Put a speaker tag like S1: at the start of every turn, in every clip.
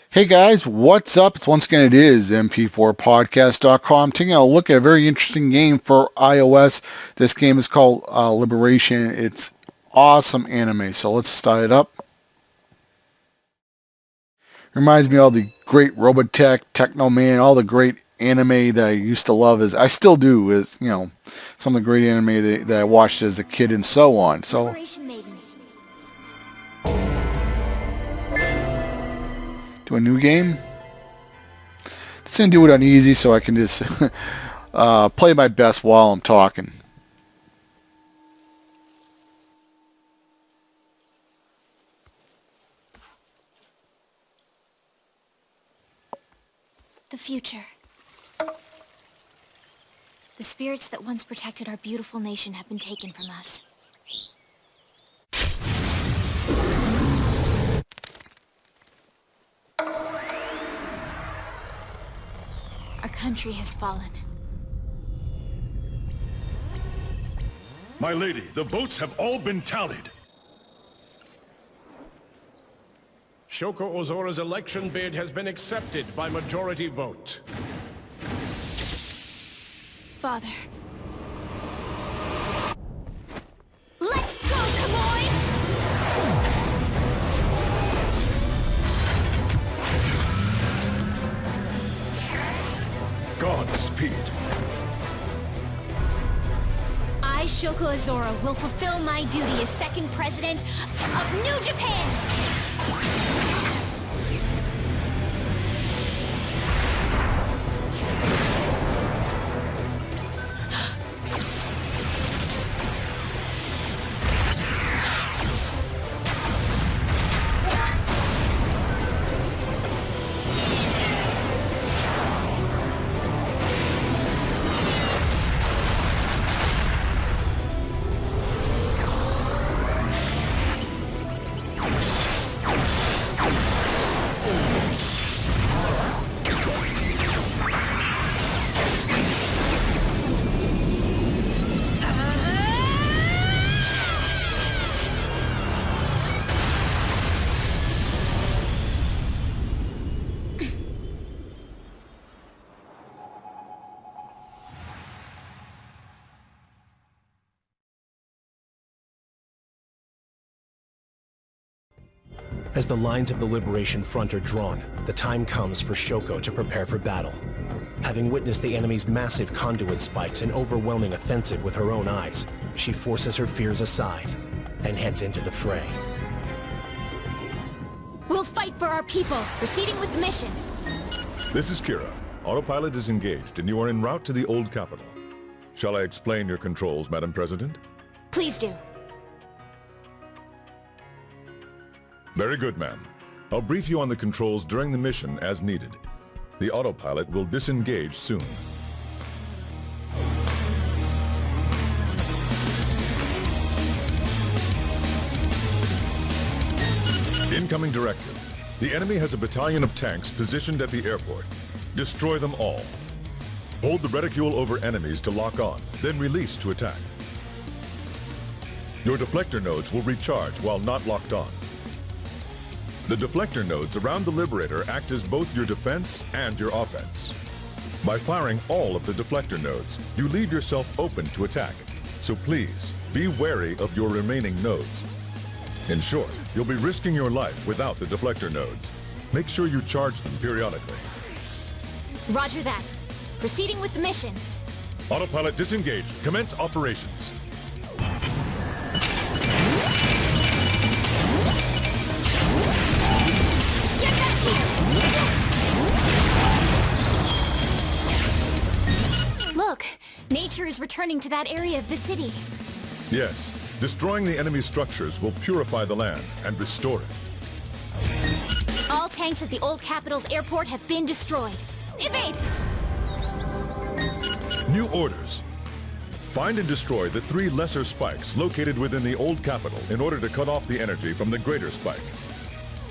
S1: Hey guys, what's up? It's once again, it is mp4podcast.com taking a look at a very interesting game for iOS. This game is called Liberation. It's awesome anime, so let's start it up. Reminds me of all the great Robotech, Techno Man, all the great anime that I used to love, as I still do, is, some of the great anime that I watched as a kid and so on. So do a new game. Just gonna do it on easy so I can just play my best while I'm talking.
S2: The future. The spirits that once protected our beautiful nation have been taken from us. Our country has fallen.
S3: My lady, the votes have all been tallied.
S4: Shoko Ozora's election bid has been accepted by majority vote.
S2: Father. Let's go, Kamui!
S3: Godspeed.
S2: I, Shoko Ozora, will fulfill my duty as second president of New Japan!
S5: As the lines of the Liberation Front are drawn, the time comes for Shoko to prepare for battle. Having witnessed the enemy's massive Conduit Spikes and overwhelming offensive with her own eyes, she forces her fears aside and heads into the fray.
S2: We'll fight for our people, proceeding with the mission.
S3: This is Kira. Autopilot is engaged and you are en route to the old capital. Shall I explain your controls, Madam President?
S2: Please do.
S3: Very good, ma'am. I'll brief you on the controls during the mission as needed. The autopilot will disengage soon. Incoming directive. The enemy has a battalion of tanks positioned at the airport. Destroy them all. Hold the reticule over enemies to lock on, then release to attack. Your deflector nodes will recharge while not locked on. The deflector nodes around the Liberator act as both your defense and your offense. By firing all of the deflector nodes, you leave yourself open to attack. So please, be wary of your remaining nodes. In short, you'll be risking your life without the deflector nodes. Make sure you charge them periodically.
S2: Roger that. Proceeding with the mission.
S3: Autopilot disengaged. Commence operations.
S2: Look, nature is returning to that area of the city.
S3: Yes, destroying the enemy structures will purify the land and restore it.
S2: All tanks at the old capital's airport have been destroyed. Evade!
S3: New orders. Find and destroy the 3 lesser spikes located within the old capital in order to cut off the energy from the greater spike.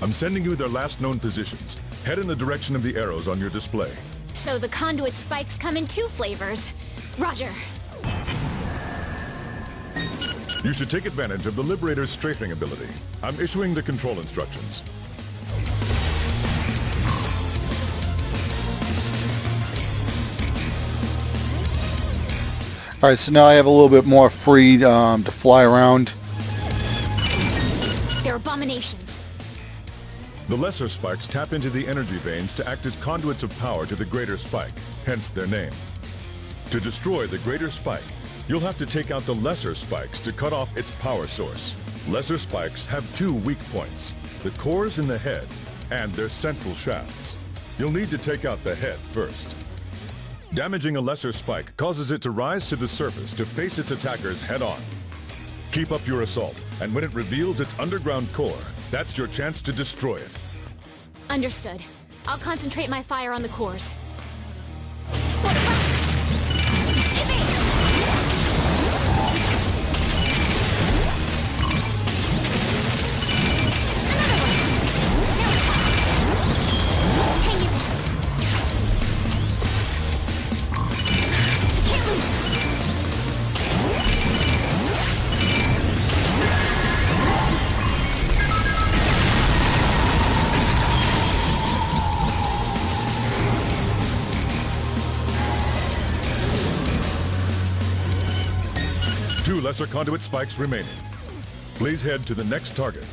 S3: I'm sending you their last known positions. Head in the direction of the arrows on your display.
S2: So the Conduit Spikes come in 2 flavors. Roger.
S3: You should take advantage of the Liberator's strafing ability. I'm issuing the control instructions.
S1: Alright, so now I have a little bit more free to fly around.
S2: They're abominations.
S3: The lesser spikes tap into the energy veins to act as conduits of power to the greater spike, hence their name. To destroy the greater spike, you'll have to take out the lesser spikes to cut off its power source. Lesser spikes have two weak points, the cores in the head and their central shafts. You'll need to take out the head first. Damaging a lesser spike causes it to rise to the surface to face its attackers head-on. Keep up your assault, and when it reveals its underground core, that's your chance to destroy it.
S2: Understood. I'll concentrate my fire on the cores. What a rush! Evade! Another one! Now attack! Hang in! Can't lose!
S3: Two lesser conduit spikes remaining. Please head to the next target.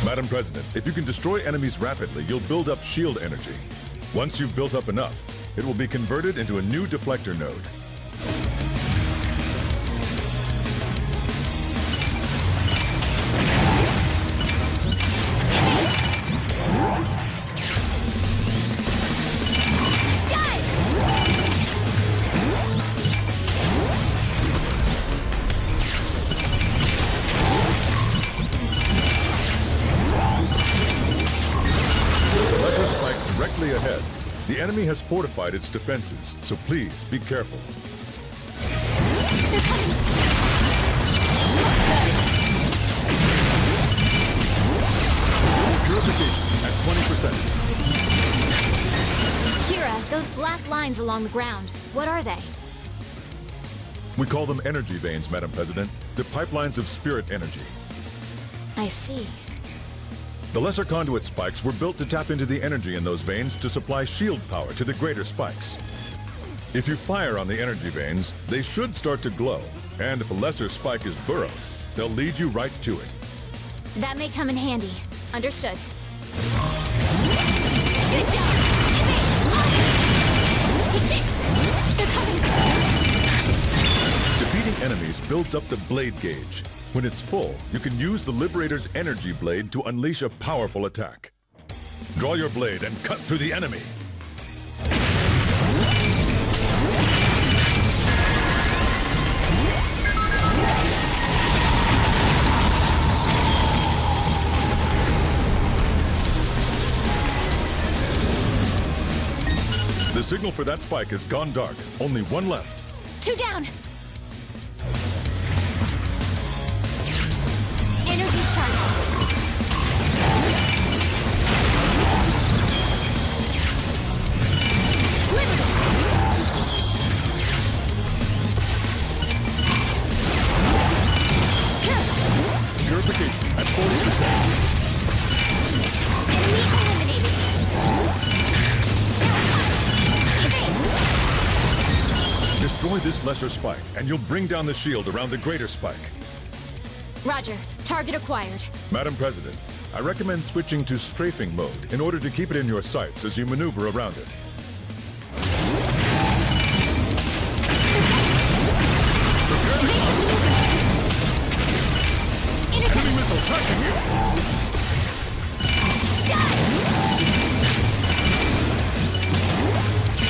S3: Madam President, if you can destroy enemies rapidly, you'll build up shield energy. Once you've built up enough, it will be converted into a new deflector node. Directly ahead. The enemy has fortified its defenses, so please be careful. Purification at 20%.
S2: Kira, those black lines along the ground, what are they?
S3: We call them energy veins, Madam President. They're pipelines of spirit energy.
S2: I see.
S3: The lesser conduit spikes were built to tap into the energy in those veins to supply shield power to the greater spikes. If you fire on the energy veins, they should start to glow, and if a lesser spike is burrowed, they'll lead you right to it.
S2: That may come in handy. Understood. Good job! Evade! Awesome! Take this! They're coming!
S3: Defeating enemies builds up the blade gauge. When it's full, you can use the Liberator's energy blade to unleash a powerful attack. Draw your blade and cut through the enemy. The signal for that spike has gone dark. Only one left.
S2: 2 down! Energy charge.
S3: Purification at 40%.
S2: Enemy eliminated. Now attack. Evade.
S3: Destroy this lesser spike, and you'll bring down the shield around the greater spike.
S2: Roger. Target acquired.
S3: Madam President, I recommend switching to strafing mode in order to keep it in your sights as you maneuver around it. Enemy missile tracking you!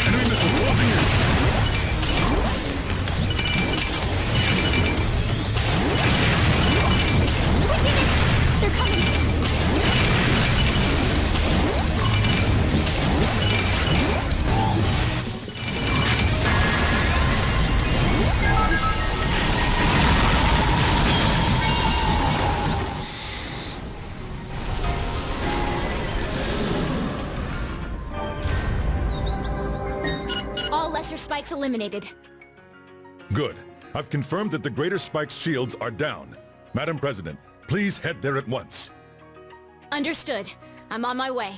S3: Enemy missile closing in!
S2: They're coming! All lesser spikes eliminated.
S3: Good. I've confirmed that the greater spike's shields are down. Madam President, please head there at once.
S2: Understood. I'm on my way.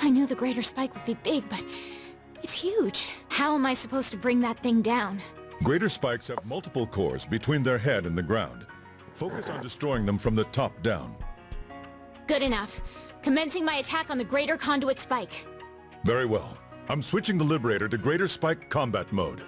S2: I knew the greater spike would be big, but it's huge. How am I supposed to bring that thing down?
S3: Greater spikes have multiple cores between their head and the ground. Focus on destroying them from the top down.
S2: Good enough. Commencing my attack on the greater conduit spike.
S3: Very well. I'm switching the Liberator to Greater Spike combat mode.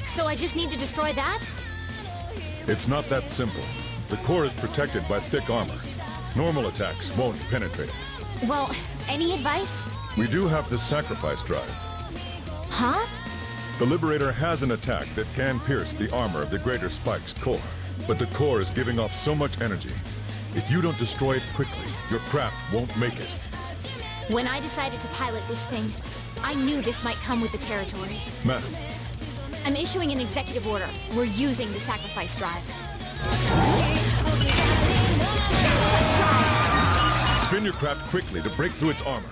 S2: So I just need to destroy that?
S3: It's not that simple. The core is protected by thick armor. Normal attacks won't penetrate it.
S2: Well, any advice?
S3: We do have the sacrifice drive.
S2: Huh?
S3: The Liberator has an attack that can pierce the armor of the Greater Spike's core. But the core is giving off so much energy. If you don't destroy it quickly, your craft won't make it.
S2: When I decided to pilot this thing, I knew this might come with the territory.
S3: Madam,
S2: I'm issuing an executive order. We're using the sacrifice drive. Sacrifice drive!
S3: spin your craft quickly to break through its armor.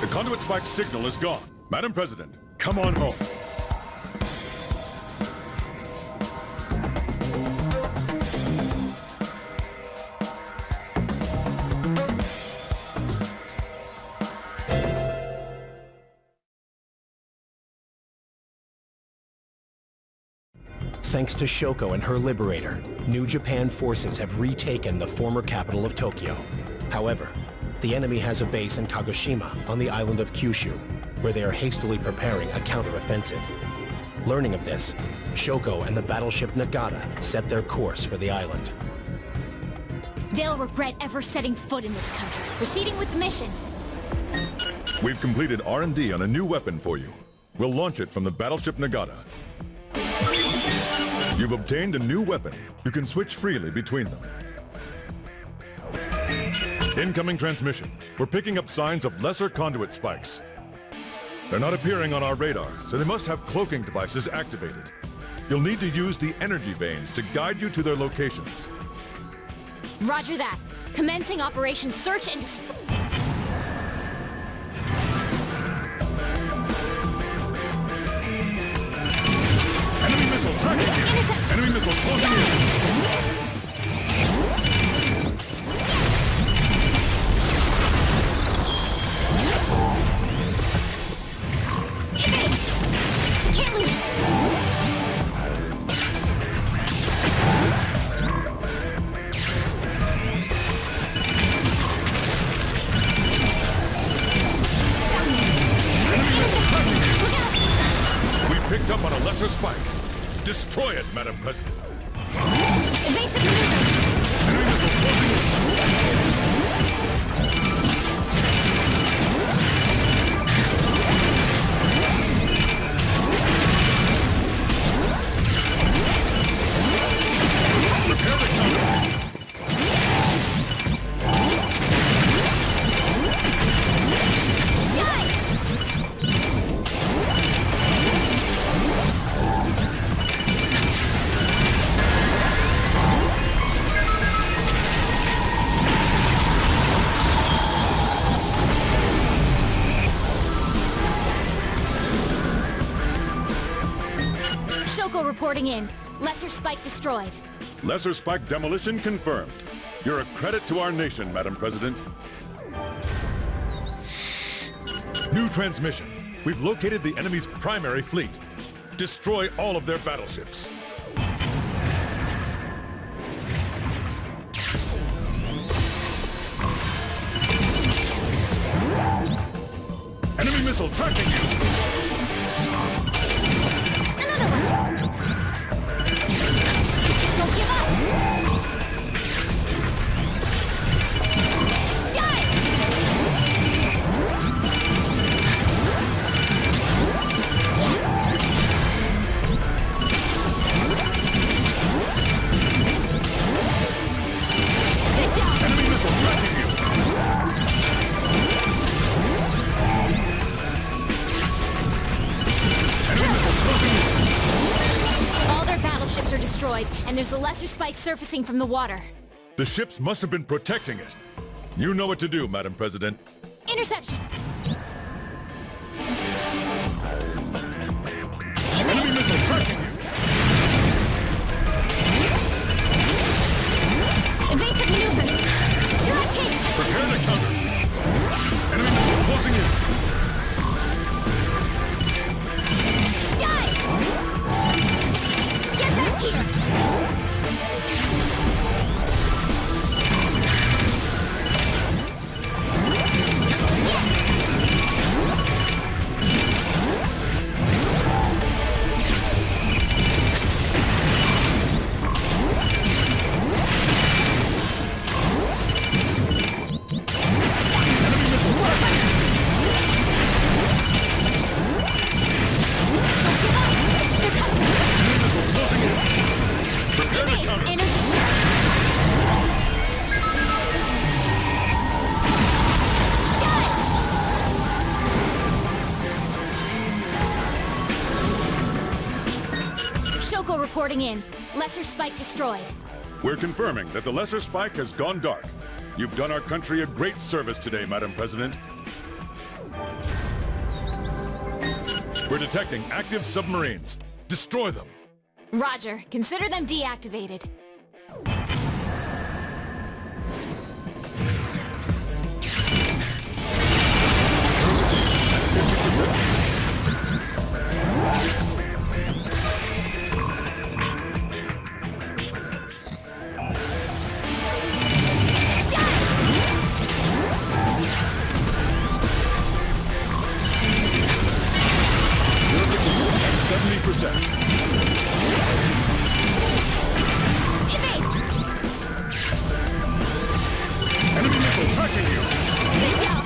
S3: The Conduit Spikes signal is gone. Madam President, come on home.
S5: Thanks to Shoko and her Liberator, New Japan forces have retaken the former capital of Tokyo. However, the enemy has a base in Kagoshima on the island of Kyushu, where they are hastily preparing a counteroffensive. Learning of this, Shoko and the battleship Nagata set their course for the island.
S2: They'll regret ever setting foot in this country. Proceeding with the mission.
S3: We've completed R&D on a new weapon for you. We'll launch it from the battleship Nagata. You've obtained a new weapon. You can switch freely between them. Incoming transmission. We're picking up signs of lesser conduit spikes. They're not appearing on our radar, so they must have cloaking devices activated. You'll need to use the energy veins to guide you to their locations.
S2: Roger that. Commencing Operation Search and Destroy.
S3: Enemy missile tracking!
S2: Intercept!
S3: Enemy missile closing in!
S2: Can't lose!
S3: We picked up on a lesser spike. Destroy it, Madam President.
S2: Evasive maneuvers!
S3: Enemy missile closing in! Prepare the counter!
S2: reporting in. Lesser spike destroyed.
S3: Lesser Spike demolition confirmed. You're a credit to our nation, Madam President. New transmission. We've located the enemy's primary fleet. Destroy all of their battleships. Enemy missile tracking you!
S2: Another one! Just don't give up! Die! Good job!
S3: Enemy missile tracking you!
S2: All their battleships are destroyed, and there's a lesser spike surfacing from the water.
S3: The ships must have been protecting it. You know what to do, Madam President.
S2: Interception!
S3: Enemy missile tracking you!
S2: Evasive maneuvers! Direct hit!
S3: Prepare to counter! Enemy missile closing in!
S2: Die! Get back here!
S3: Enemy missile tracking you!
S2: Just don't give up! They're coming!
S3: Enemy missile closing in! Prepare to
S2: Evade!
S3: counter!
S2: Energy charge! Die! Shoko reporting in. Lesser spike destroyed.
S3: We're confirming that the Lesser Spike has gone dark. You've done our country a great service today, Madam President. We're detecting active submarines. Destroy them.
S2: Roger. Consider them deactivated.
S3: At 70%.
S2: Evade!
S3: Enemy missile tracking you!
S2: Good job!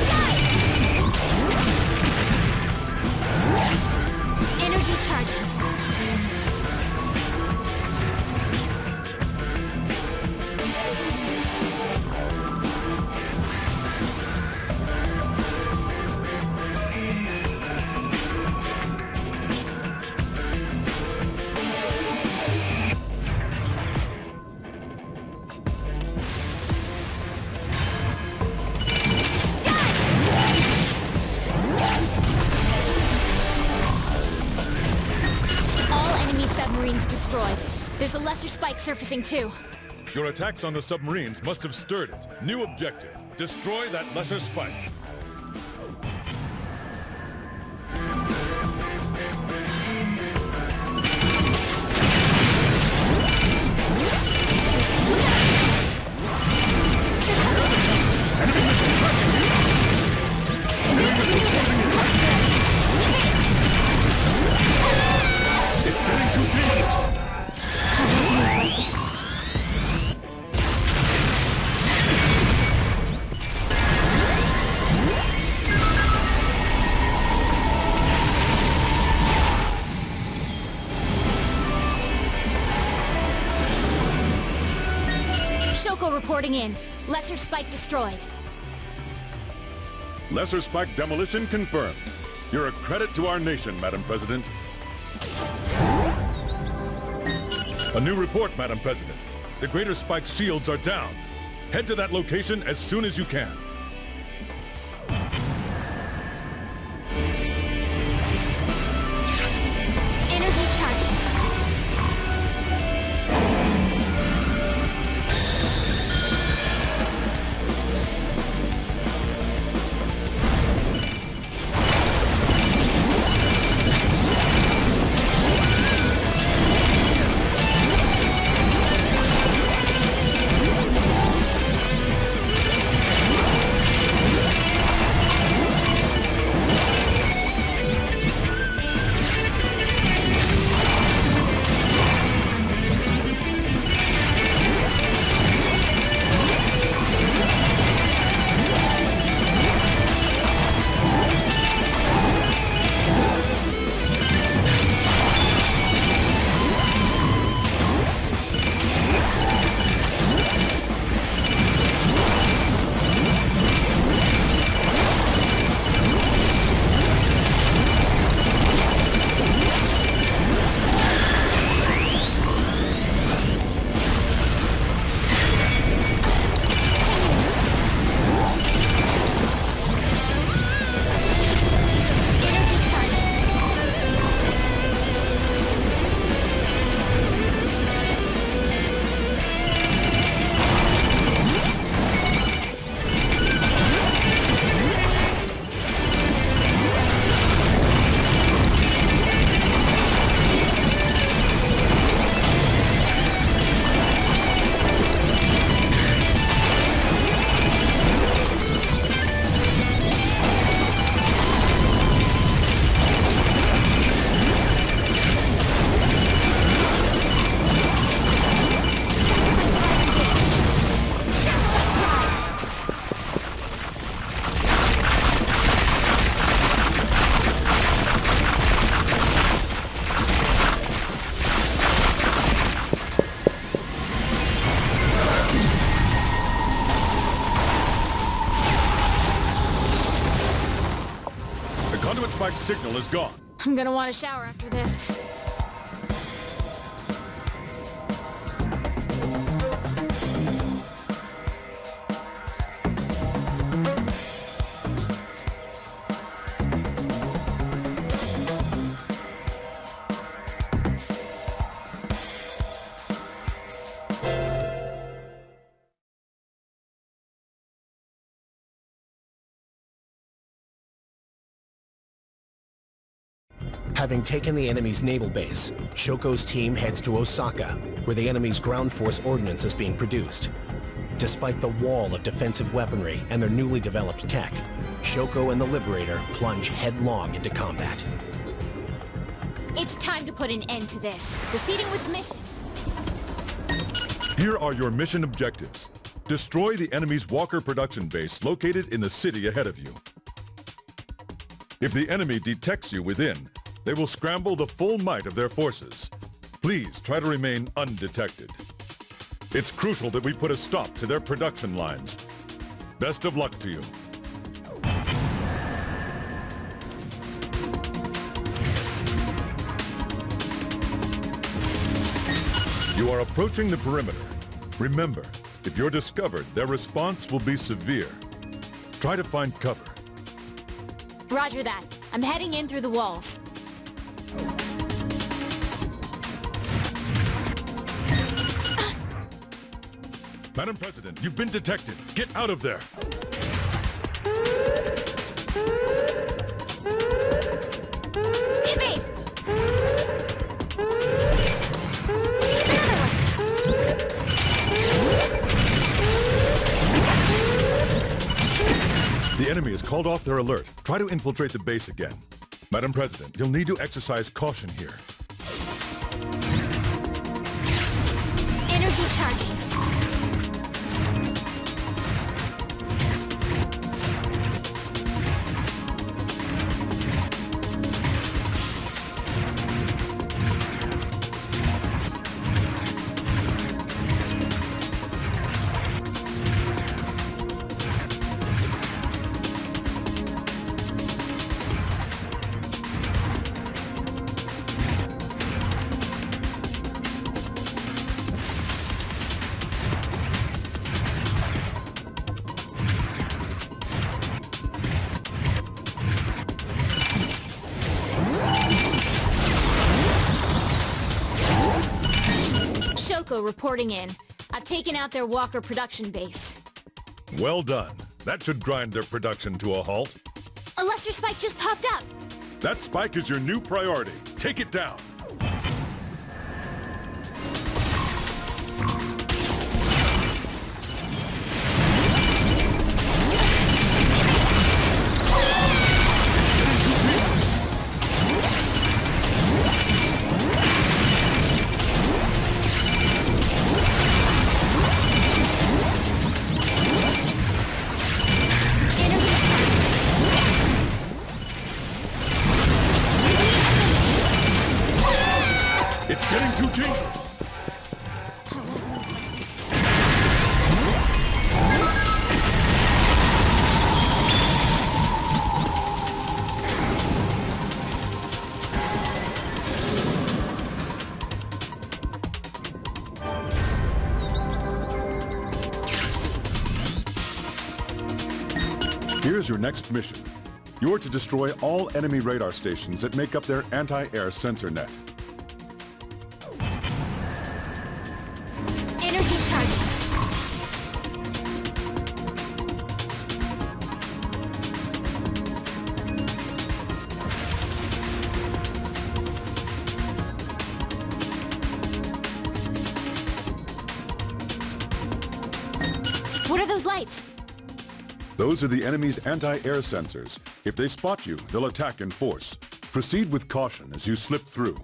S2: Die! Energy charging. All enemy submarines destroyed. There's a lesser spike surfacing too.
S3: Your attacks on the submarines must have stirred it. New objective. Destroy that Lesser Spike. Enemy missile tracking you! It's getting too dangerous!
S2: Shoko reporting in. Lesser spike destroyed.
S3: Lesser spike demolition confirmed. You're a credit to our nation, Madam President. A new report, Madam President. The Greater Spike's shields are down. Head to that location as soon as you can.
S2: Energy charging.
S3: Conduit Spike's signal is gone.
S2: I'm gonna want a shower after this.
S5: Having taken the enemy's naval base, Shoko's team heads to Osaka, where the enemy's ground force ordnance is being produced. Despite the wall of defensive weaponry and their newly developed tech, Shoko and the Liberator plunge headlong into combat.
S2: It's time to put an end to this. Proceeding with the mission.
S3: Here are your mission objectives. Destroy the enemy's Walker production base located in the city ahead of you. If the enemy detects you within, they will scramble the full might of their forces. Please try to remain undetected. It's crucial that we put a stop to their production lines. Best of luck to you. You are approaching the perimeter. Remember, if you're discovered, their response will be severe. Try to find cover.
S2: Roger that. I'm heading in through the walls.
S3: Madam President, you've been detected. Get out of there.
S2: Invade!
S3: The enemy has called off their alert. Try to infiltrate the base again. Madam President, you'll need to exercise caution here.
S2: Energy charging. Shoko reporting in. I've taken out their Walker production base.
S3: Well done. That should grind their production to a halt.
S2: A lesser spike just popped up.
S3: That spike is your new priority. Take it down. It's getting too dangerous. Here's your next mission. You're to destroy all enemy radar stations that make up their anti-air sensor net.
S2: Energy charging. What are those lights?
S3: Those are the enemy's anti-air sensors. If they spot you, they'll attack in force. Proceed with caution as you slip through.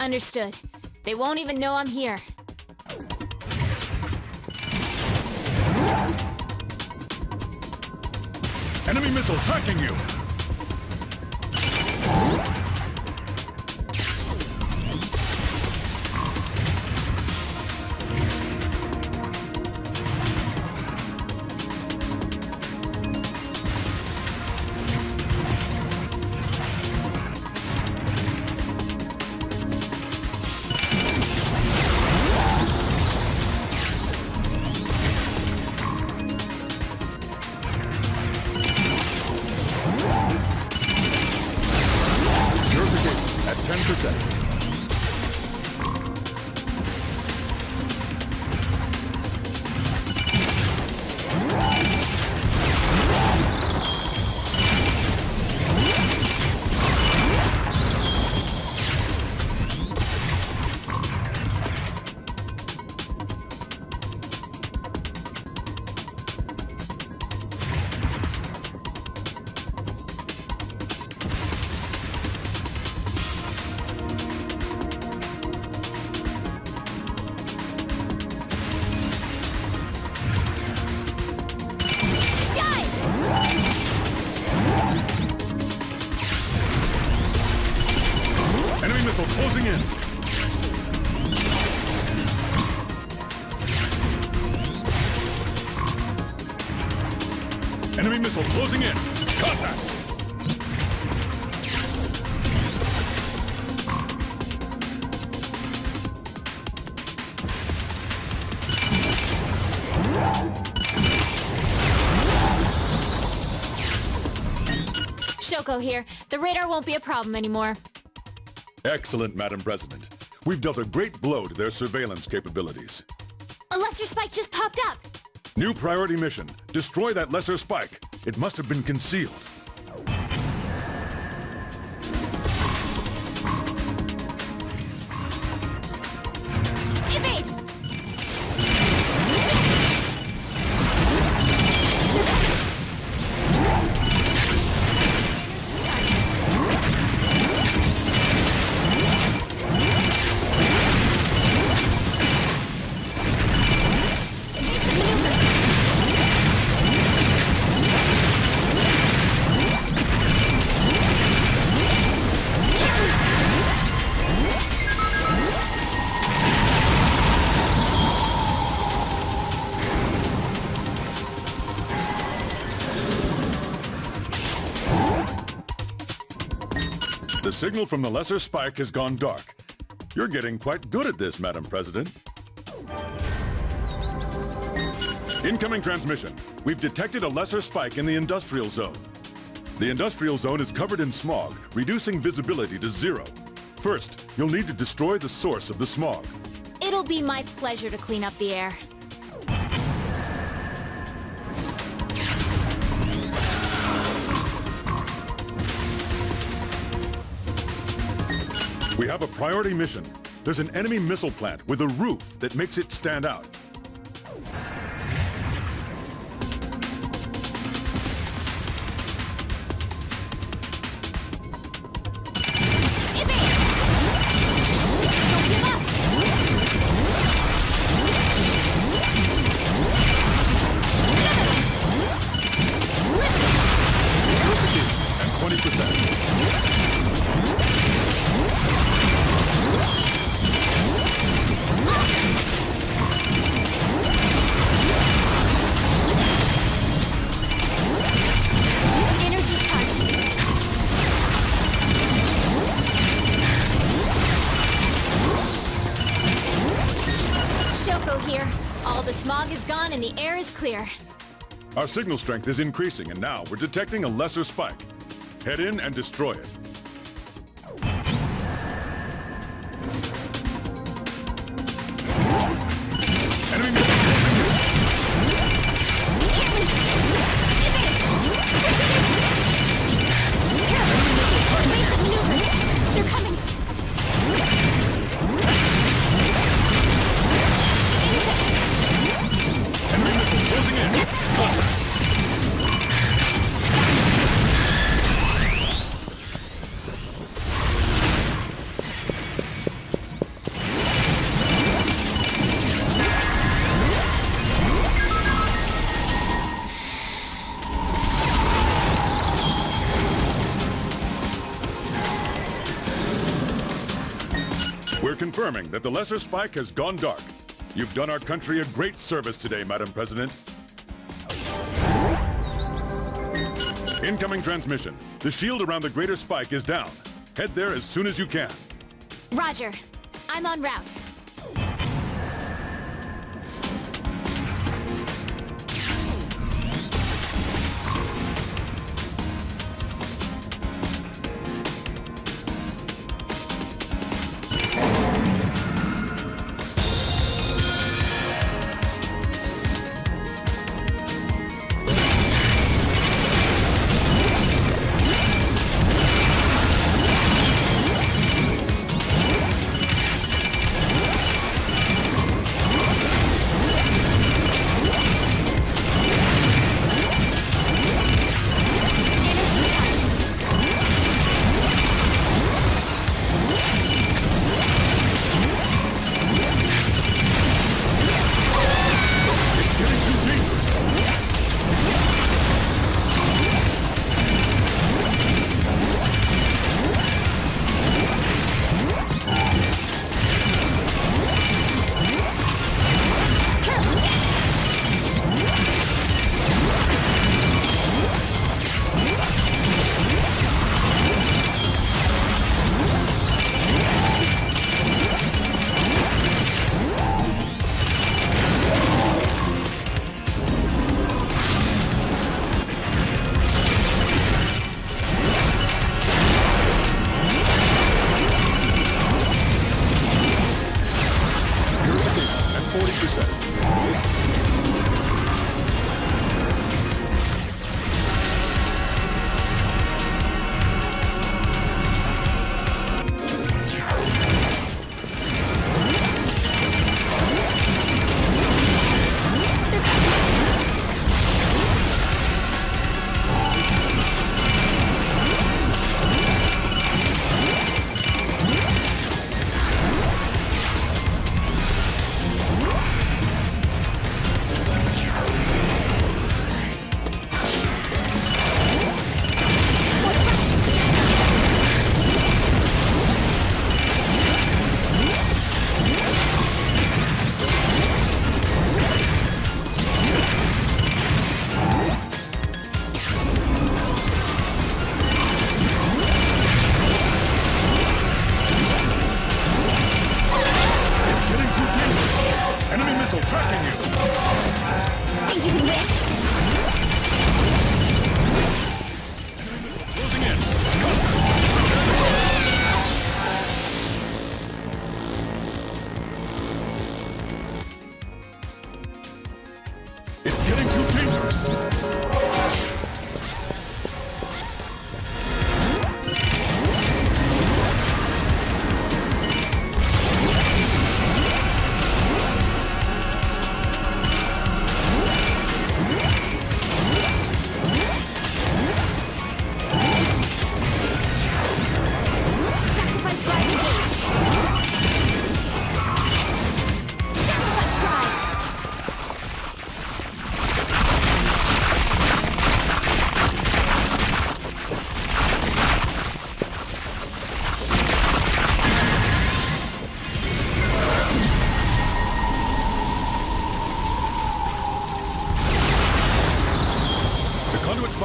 S2: Understood. They won't even know I'm here.
S3: Enemy missile tracking you! At 10%. Enemy missile closing in. Enemy missile closing in. Contact.
S2: Shoko here. The radar won't be a problem anymore.
S3: Excellent, Madam President. We've dealt a great blow to their surveillance capabilities.
S2: A lesser spike just popped up.
S3: New priority mission. Destroy that lesser spike. It must have been concealed.
S2: Evade!
S3: The signal from the lesser spike has gone dark. You're getting quite good at this, Madam President. Incoming transmission. We've detected a lesser spike in the industrial zone. The industrial zone is covered in smog, reducing visibility to 0. First, you'll need to destroy the source of the smog.
S2: It'll be my pleasure to clean up the air.
S3: We have a priority mission. There's an enemy missile plant with a roof that makes it stand out.
S2: Here. All the smog is gone and the air is clear.
S3: Our signal strength is increasing, and now we're detecting a lesser spike. Head in and destroy it. Enemy missile closing in.
S2: Evasive maneuvers. They're coming.
S3: Enemy missile closing in. We're confirming that the lesser spike has gone dark. You've done our country a great service today, Madam President. Incoming transmission. The shield around the greater spike is down. Head there as soon as you can.
S2: Roger. I'm en route.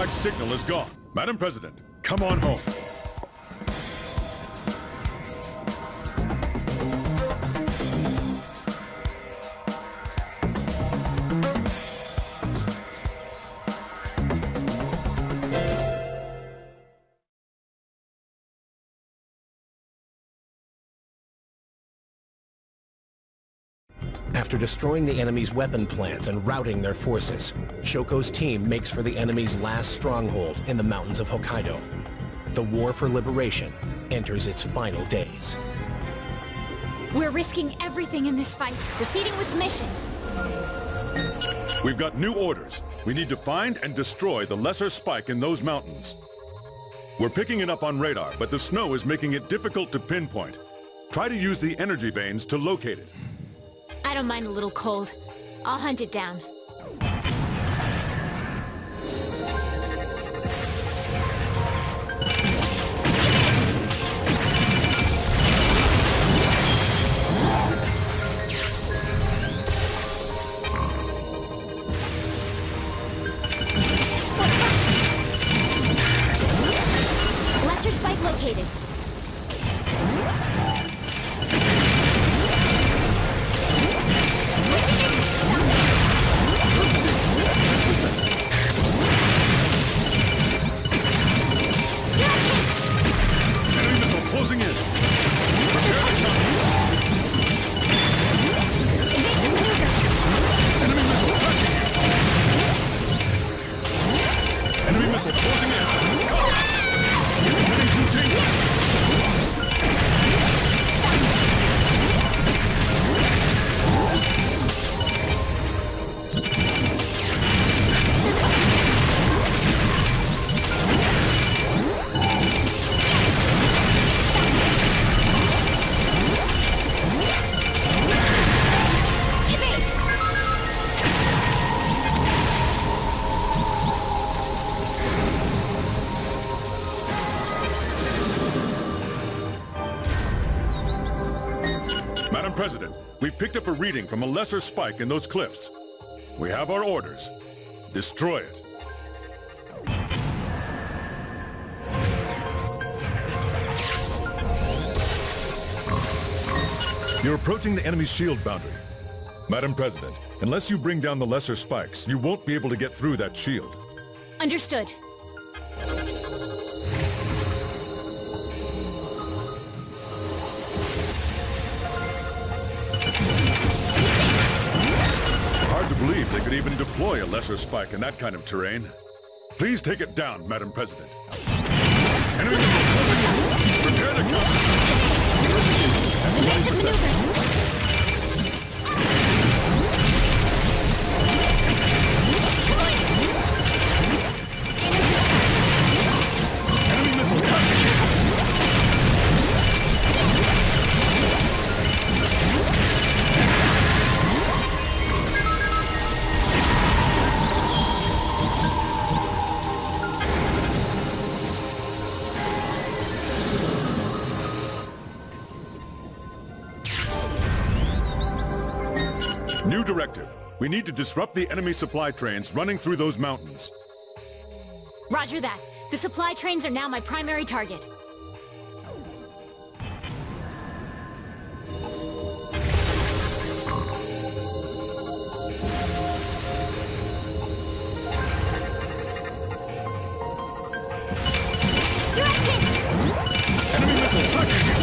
S3: Contact signal is gone. Madam President, come on home.
S5: After destroying the enemy's weapon plants and routing their forces, Shoko's team makes for the enemy's last stronghold in the mountains of Hokkaido. The war for liberation enters its final days.
S2: We're risking everything in this fight. Proceeding with the mission.
S3: We've got new orders. We need to find and destroy the lesser spike in those mountains. We're picking it up on radar, but the snow is making it difficult to pinpoint. Try to use the energy veins to locate it.
S2: I don't mind a little cold. I'll hunt it down. Lesser spike located.
S3: Closing in. Enemy missile tracking you. Enemy missile closing in. It's getting too dangerous. Madam President, we've picked up a reading from a lesser spike in those cliffs. We have our orders. Destroy it. You're approaching the enemy's shield boundary. Madam President, unless you bring down the lesser spikes, you won't be able to get through that shield.
S2: Understood.
S3: Hard to believe they could even deploy a lesser spike in that kind of terrain. Please take it down, Madam President. Enemy missile closing in. Prepare to counter.
S2: Evasive maneuvers.
S3: Enemy missile tracking. New directive. We need to disrupt the enemy supply trains running through those mountains.
S2: Roger that. The supply trains are now my primary target. Direction!
S3: Enemy missile tracking you.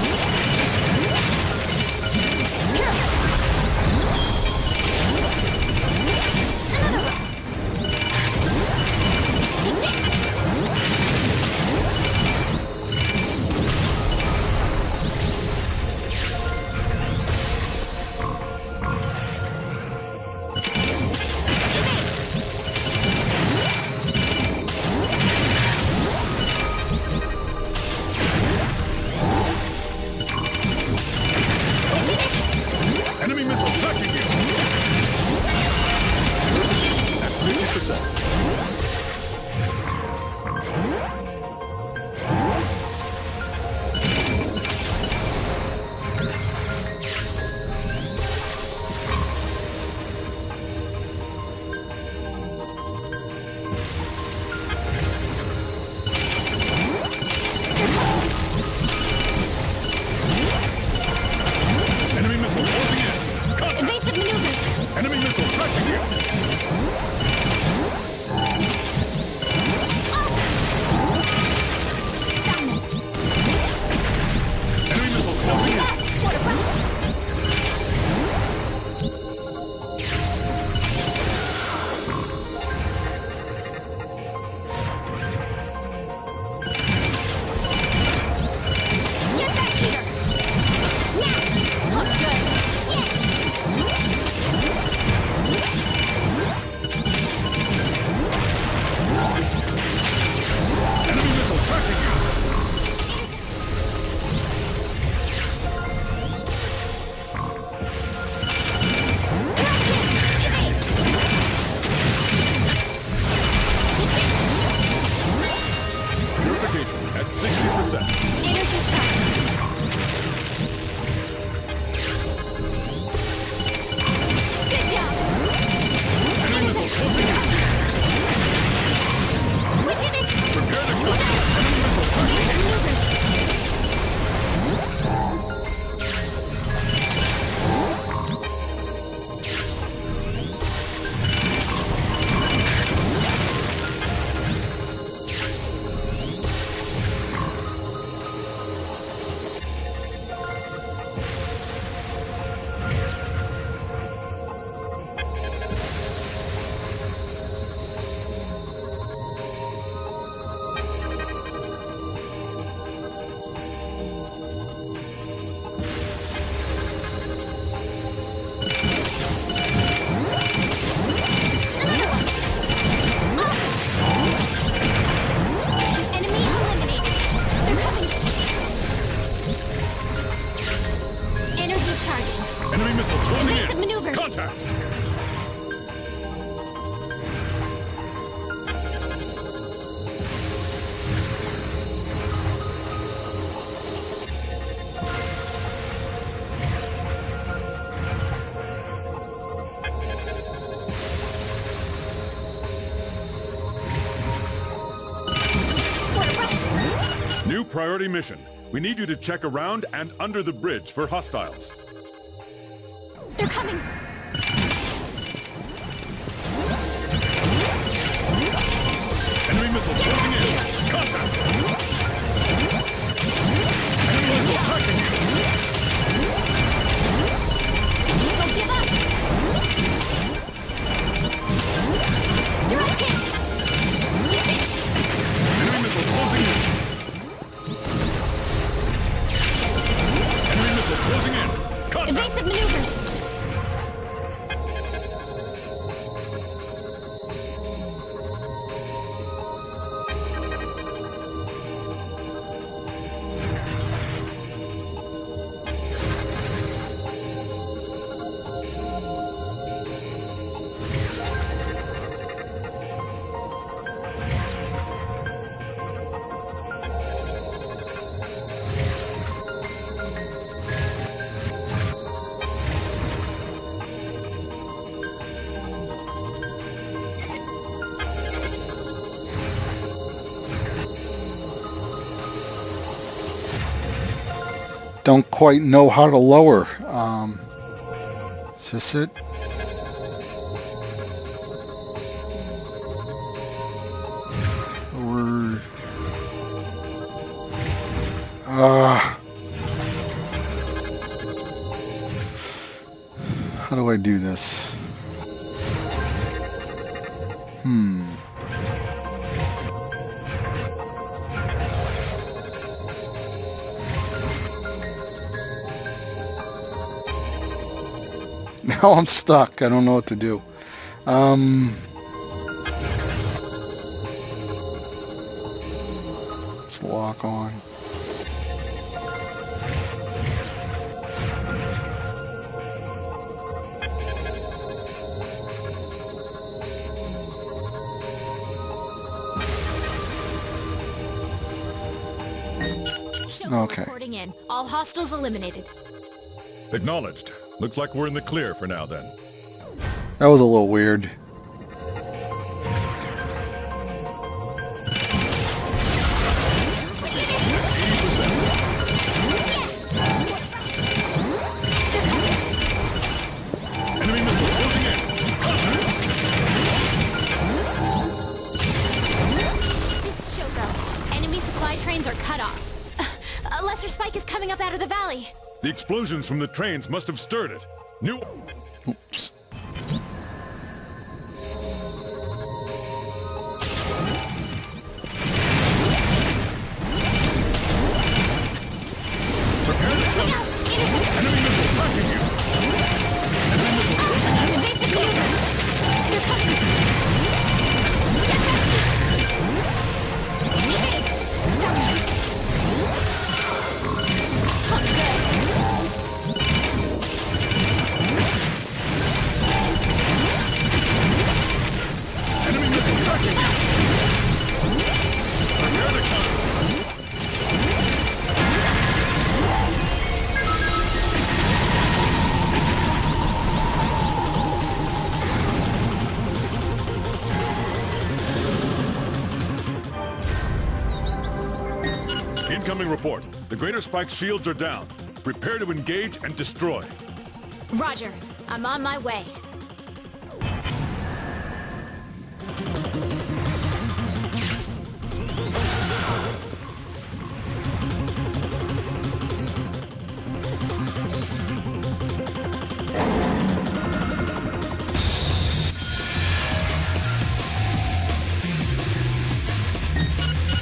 S3: New priority mission. We need you to check around and under the bridge for hostiles.
S2: They're coming!
S3: Enemy missile closing in. Contact! Enemy missile tracking you.
S2: Don't give up! Direct hit! Get it!
S3: Enemy missile closing in. Enemy missile closing in. Contact!
S2: Evasive maneuvers!
S1: Don't quite know how to lower. Is this it? Or how do I do this? Now I'm stuck. I don't know what to do. Let's lock on.
S2: Shoko
S1: Okay.
S2: reporting in. All hostiles eliminated.
S3: Acknowledged. Looks like we're in the clear for now then.
S1: That was a little weird.
S3: Enemy missile closing in.
S2: This is Shoko. Enemy supply trains are cut off. A lesser spike is coming up out of the valley.
S3: The explosions from the trains must have stirred it. New...
S1: Oops.
S3: Prepare to
S2: Look out! Intercept!
S3: Enemy missile tracking you. Enemy missile closing in.
S2: Evasive maneuvers! They're coming! Evade! Found them! Oh, good.
S3: Enemy missile tracking you. Prepare to counter. Incoming report. The Greater Spike's shields are down. Prepare to engage and destroy.
S2: Roger. I'm on my way.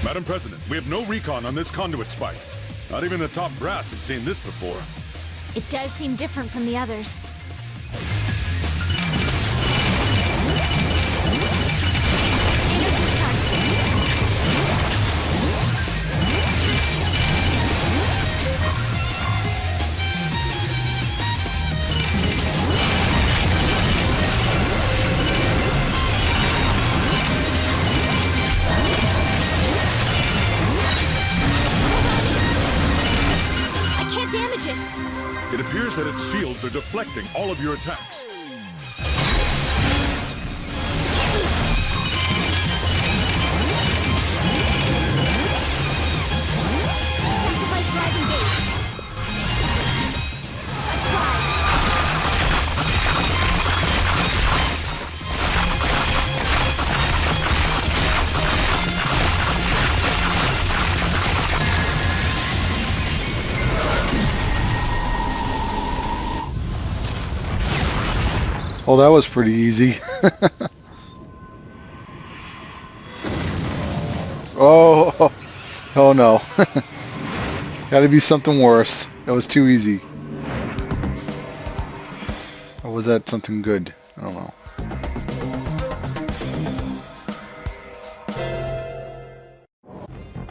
S3: Madam President, we have no recon on this conduit spike. Not even the top brass have seen this before.
S2: It does seem different from the others. Energy charge. I can't damage it.
S3: It appears that its shields are deflecting all of your attacks.
S1: Oh, that was pretty easy. Oh, oh no. Gotta be something worse. That was too easy. Or was that something good? I don't know.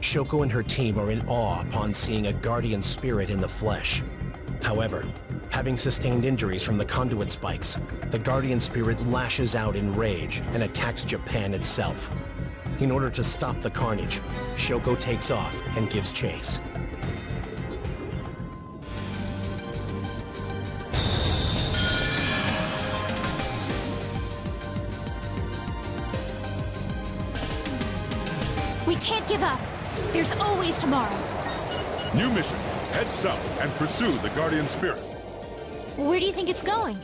S5: Shoko and her team are in awe upon seeing a guardian spirit in the flesh. However, having sustained injuries from the Conduit Spikes, the guardian spirit lashes out in rage and attacks Japan itself. In order to stop the carnage, Shoko takes off and gives chase.
S2: We can't give up. There's always tomorrow.
S3: New mission. Head south and pursue the Guardian Spirit.
S2: Where do you think it's going?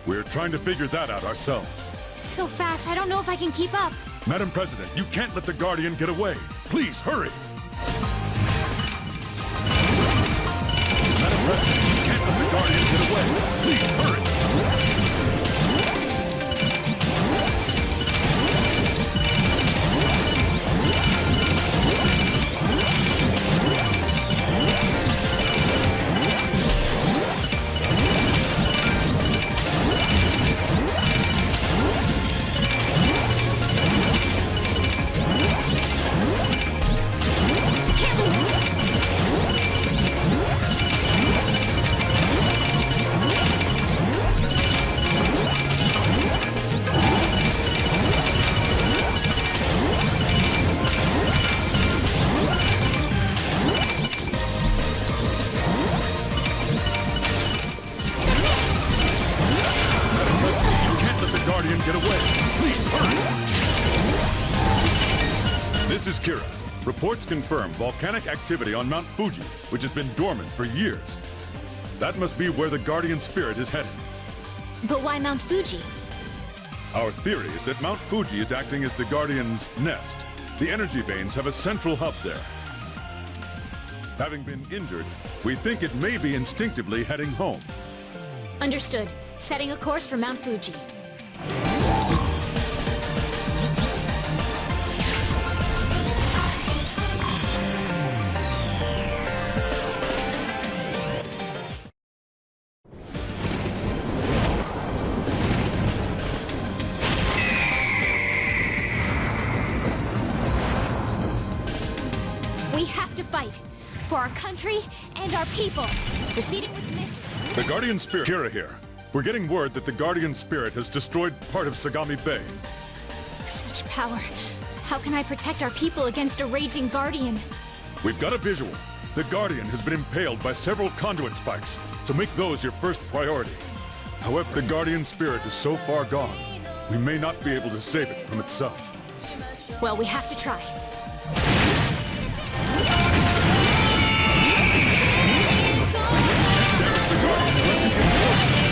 S3: We're trying to figure that out ourselves.
S2: It's so fast, I don't know if I can keep up.
S3: Madam President, you can't let the Guardian get away. Please, hurry! Madam President, you can't let the Guardian get away. Please, hurry! Get away! Please, hurry! This is Kira. Reports confirm volcanic activity on Mount Fuji, which has been dormant for years. That must be where the Guardian Spirit is headed.
S2: But why Mount Fuji?
S3: Our theory is that Mount Fuji is acting as the Guardian's nest. The energy veins have a central hub there. Having been injured, we think it may be instinctively heading home.
S2: Understood. Setting a course for Mount Fuji. We have to fight for our country and our people. Proceeding with the mission.
S3: The Guardian Spirit... Kira here. We're getting word that the Guardian Spirit has destroyed part of Sagami Bay.
S2: Such power. How can I protect our people against a raging Guardian?
S3: We've got a visual. The Guardian has been impaled by several Conduit Spikes, so make those your first priority. However, the Guardian Spirit is so far gone, we may not be able to save it from itself.
S2: Well, we have to try.
S3: There's the Guardian unless you get closer.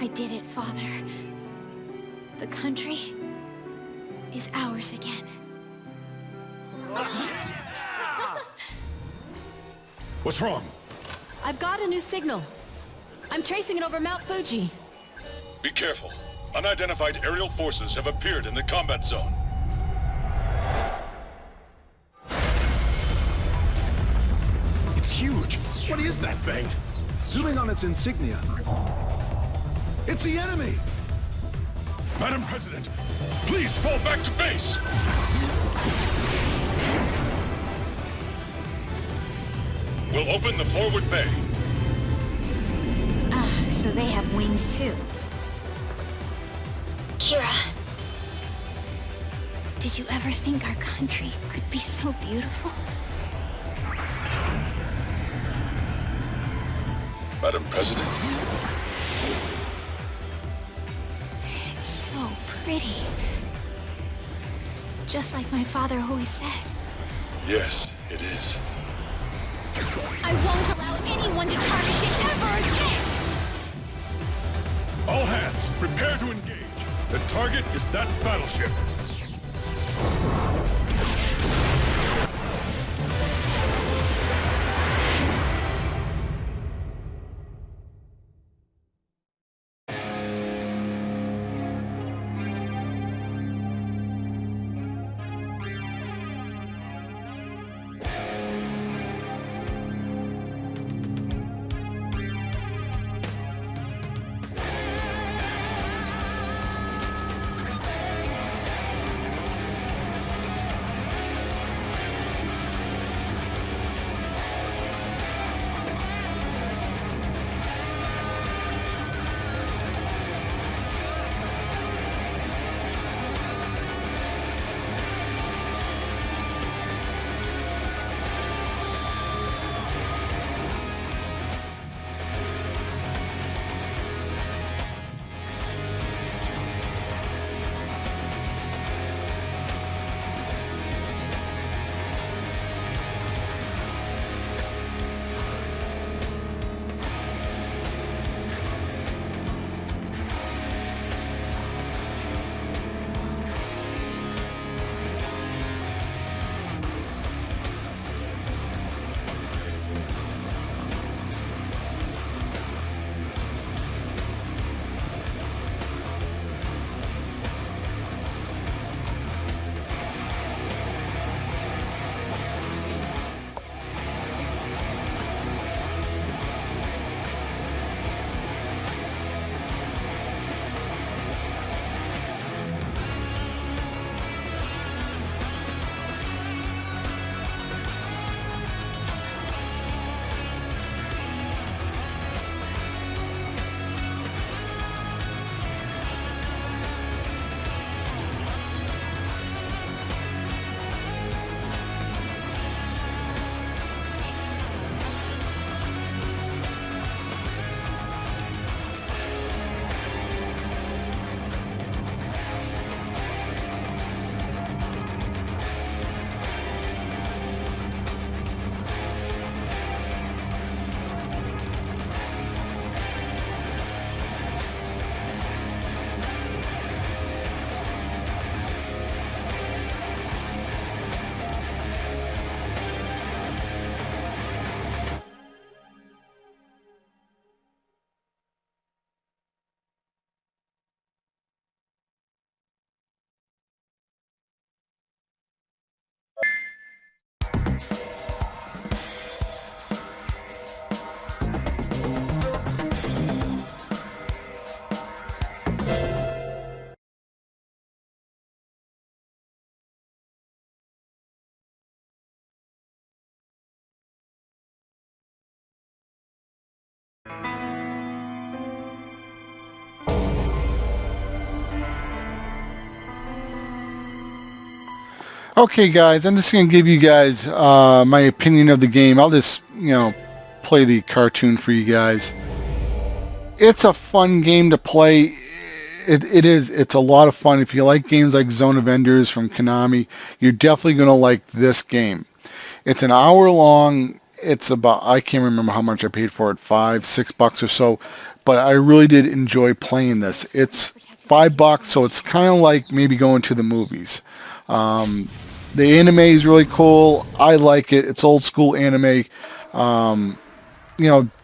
S2: I did it, Father. The country is ours again.
S4: What's wrong?
S6: I've got a new signal. I'm tracing it over Mount Fuji.
S3: Be careful. Unidentified aerial forces have appeared in the combat zone.
S4: It's huge. What is that thing?
S7: Zooming on its insignia. It's the enemy!
S3: Madam President, please fall back to base! We'll open the forward bay.
S2: Ah, so they have wings too. Kira, did you ever think our country could be so beautiful?
S3: Madam President,
S2: It's so pretty. Just like my father always said.
S3: yes, it is.
S2: I won't allow anyone to tarnish it ever again!
S3: All hands, prepare to engage. The target is that battleship.
S1: Okay, guys, I'm just going to give you guys my opinion of the game. I'll just, play the cartoon for you guys. It's a fun game to play. It is. It's a lot of fun. If you like games like Zone of Enders from Konami, you're definitely going to like this game. It's an hour long. It's about, I can't remember how much I paid for it, $5, $6 or so. but I really did enjoy playing this. It's $5, so it's kind of like maybe going to the movies. The anime is really cool. I like it. It's old school anime.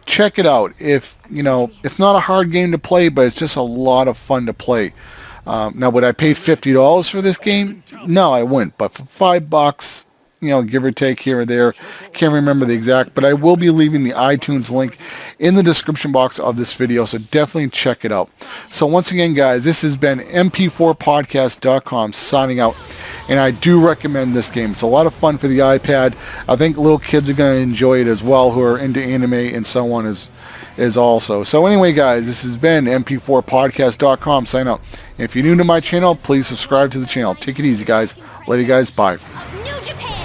S1: Check it out. If it's not a hard game to play, but it's just a lot of fun to play. Now, would I pay $50 for this game? No, I wouldn't. But for $5, give or take here or there, can't remember the exact, but I will be leaving the iTunes link in the description box of this video, so definitely check it out. So once again, guys, this has been mp4podcast.com signing out, and I do recommend this game. It's a lot of fun for the iPad. I think little kids are going to enjoy it as well who are into anime and so on is also. So anyway, guys, this has been mp4podcast.com signing out. If you're new to my channel, please subscribe to the channel. Take it easy, guys. Later, guys. Bye.
S2: New Japan!